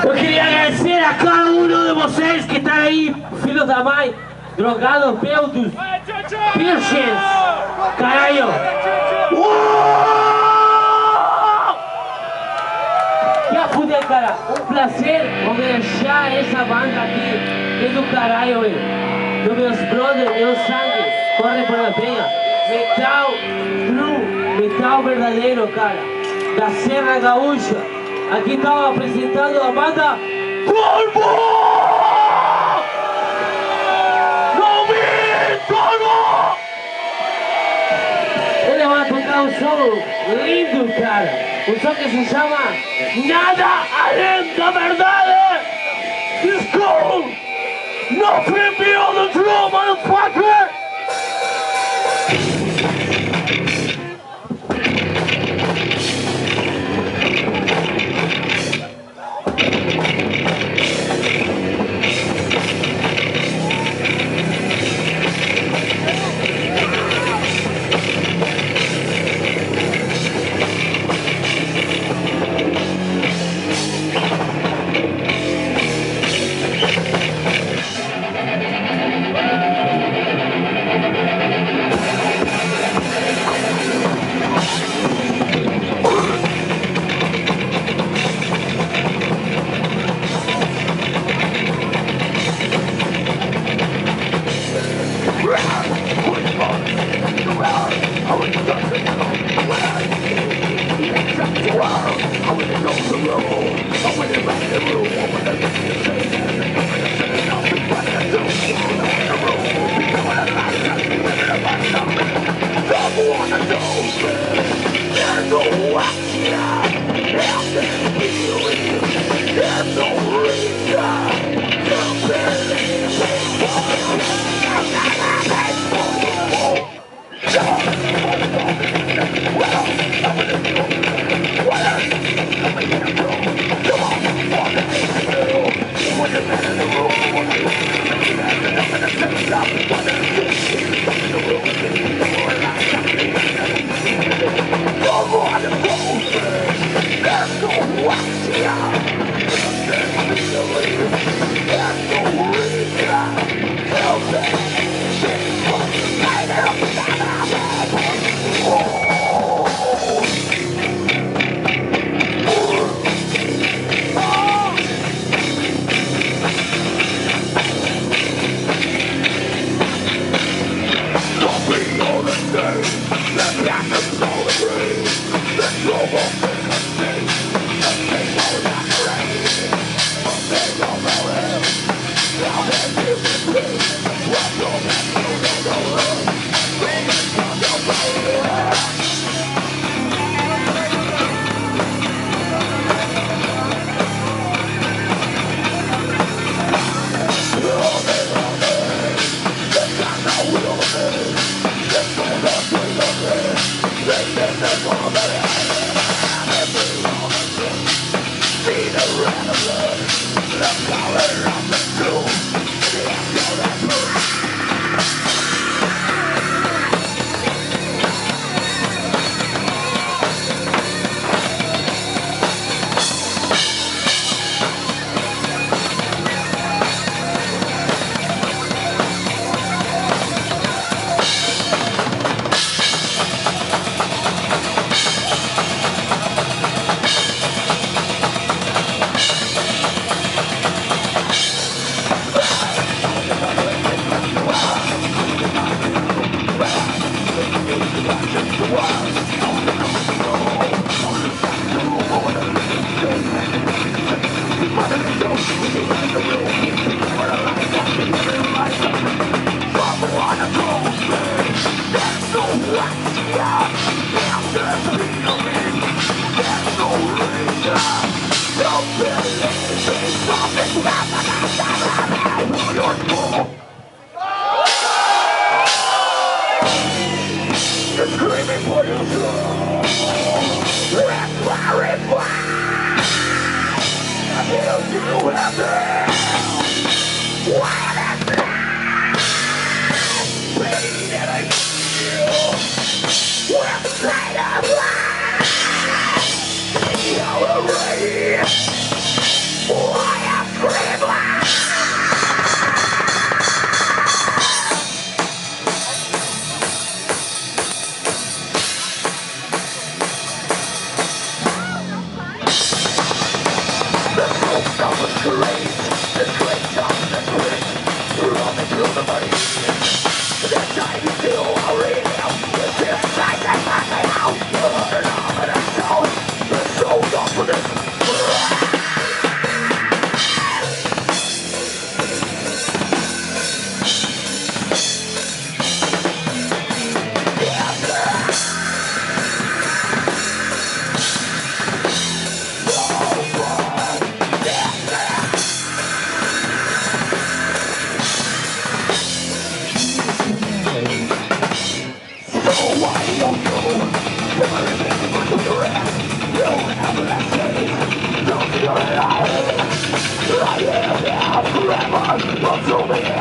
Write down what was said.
Eu queria agradecer a cada um de vocês que estão aí, filhos da mãe, drogados, bêbados, virgens, caralho. Já fuder, cara, um prazer homenagear essa banda aqui, que é do caralho, velho. Dos meus brothers, meu sangue, corre por a veia. Metal true, metal verdadeiro, cara, da Serra Gaúcha. Aqui estamos apresentando a banda TORVO! TORVO! Ele vai tocar um som lindo, cara. Um som que se chama Nada Além da Verdade! It's cool! Nothing beyond the truth, motherfucker! Forever, until the